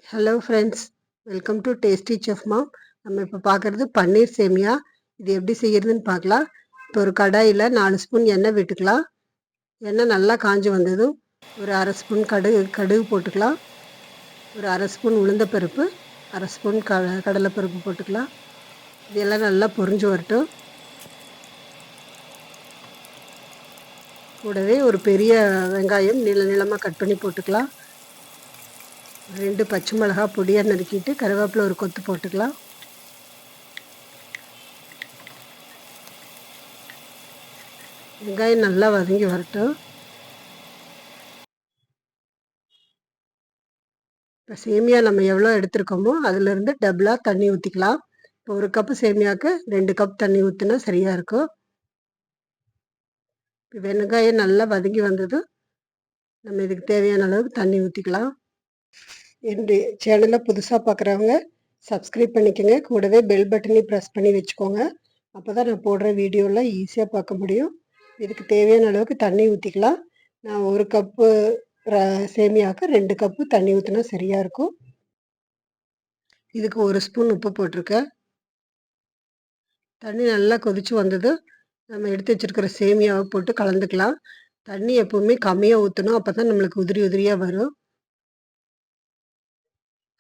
Hello friends, welcome to Tasty Chef ma'am. நம்ம இப்போ பார்க்குறது பன்னீர் சேமியா. இது எப்படி செய்கிறதுன்னு பார்க்கலாம். இப்போ ஒரு கடாயில் 4 ஸ்பூன் எண்ணெய் விட்டுக்கலாம். எண்ணெய் நல்லா காஞ்சி வந்ததும் ஒரு அரை ஸ்பூன் கடுகு போட்டுக்கலாம். ஒரு அரை ஸ்பூன் உளுந்தப்பருப்பு, அரை ஸ்பூன் கடலைப்பருப்பு போட்டுக்கலாம். இதெல்லாம் நல்லா பொரிஞ்சு வரட்டும். கூடவே ஒரு பெரிய வெங்காயம் நீளமாக கட் பண்ணி போட்டுக்கலாம். 2 பச்சை மிளகா பொடியாக நறுக்கிட்டு கருவேப்பிலை ஒரு கொத்து போட்டுக்கலாம். வெங்காயம் நல்லா வதங்கி வரட்டும். இப்போ சேமியா நம்ம எவ்வளோ எடுத்துருக்கோமோ அதிலிருந்து டபுளாக தண்ணி ஊற்றிக்கலாம். இப்போ ஒரு கப்பு சேமியாவுக்கு 2 கப் தண்ணி ஊற்றினா சரியாக இருக்கும். இப்போ வெங்காயம் நல்லா வதங்கி வந்தது, நம்ம இதுக்கு தேவையான அளவுக்கு தண்ணி ஊற்றிக்கலாம். என்னுடைய சேனலை புதுசாக பார்க்குறவங்க சப்ஸ்கிரைப் பண்ணிக்கோங்க. கூடவே பெல் பட்டனையும் ப்ரெஸ் பண்ணி வச்சுக்கோங்க. அப்போ தான் நான் போடுற வீடியோலாம் ஈஸியாக பார்க்க முடியும். இதுக்கு தேவையான அளவுக்கு தண்ணி ஊற்றிக்கலாம். நான் ஒரு கப்பு சேமியாவுக்கு 2 கப்பு தண்ணி ஊற்றினா சரியாக இருக்கும். இதுக்கு 1 ஸ்பூன் உப்பு போட்டிருக்கேன். தண்ணி நல்லா கொதித்து வந்தது, நம்ம எடுத்து வச்சுருக்கிற சேமியாவை போட்டு கலந்துக்கலாம். தண்ணி எப்போவுமே கம்மியாக ஊற்றணும், அப்போ தான் நம்மளுக்கு உதிரி உதிரியாக வரும்.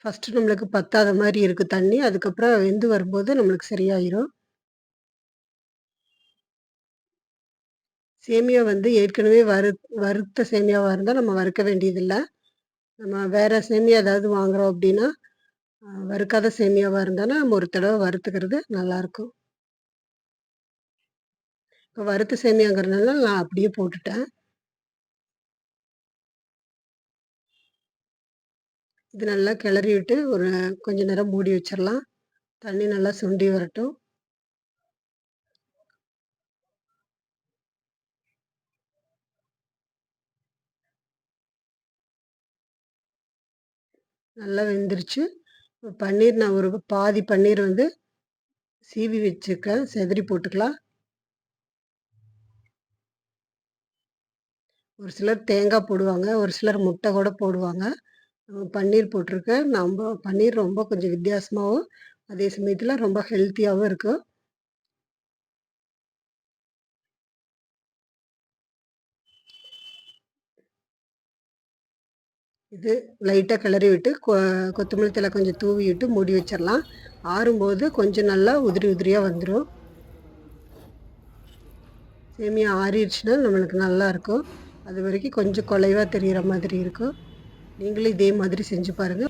ஃபஸ்ட்டு நம்மளுக்கு பத்தாத மாதிரி இருக்குது தண்ணி, அதுக்கப்புறம் வெந்து வரும்போது நம்மளுக்கு சரியாயிரும். சேமியா வந்து ஏற்கனவே வறுத்த சேமியாவாக இருந்தால் நம்ம வறுக்க வேண்டியதில்லை. நம்ம வேறு சேமியா ஏதாவது வாங்குகிறோம் அப்படின்னா, வறுக்காத சேமியாவாக இருந்தாலும் நம்ம ஒரு தடவை வறுத்துக்கிறது நல்லாயிருக்கும். இப்போ வறுத்த சேமியாங்கிறதுனால நான் அப்படியே போட்டுட்டேன். இது நல்லா கிளறி விட்டு ஒரு கொஞ்ச நேரம் மூடி வச்சிடலாம். தண்ணி நல்லா சுண்டி வரட்டும். நல்லா வெந்துருச்சு. பன்னீர் நான் ஒரு பாதி பன்னீர் வந்து சீவி வச்சுருக்கேன், செதறி போட்டுக்கலாம். ஒரு சிலர் தேங்காய் போடுவாங்க, ஒரு சிலர் முட்டை கூட போடுவாங்க. பன்னீர் போட்டிருக்கேன். பன்னீர் ரொம்ப கொஞ்சம் வித்தியாசமாகவும் அதே சமயத்தில் ரொம்ப ஹெல்த்தியாகவும் இருக்கும். இது லைட்டாக கிளறி விட்டு கொத்தமல்லி தழை கொஞ்சம் தூவி விட்டு மூடி வச்சிடலாம். ஆறும்போது கொஞ்சம் நல்லா உதிரி உதிரியாக வந்துடும். சேமியா ஆறிடுச்சுன்னா நம்மளுக்கு நல்லாயிருக்கும். அது வரைக்கும் கொஞ்சம் குலைவாக தெரிகிற மாதிரி இருக்கும். நீங்களும் இதே மாதிரி செஞ்சு பாருங்கள்.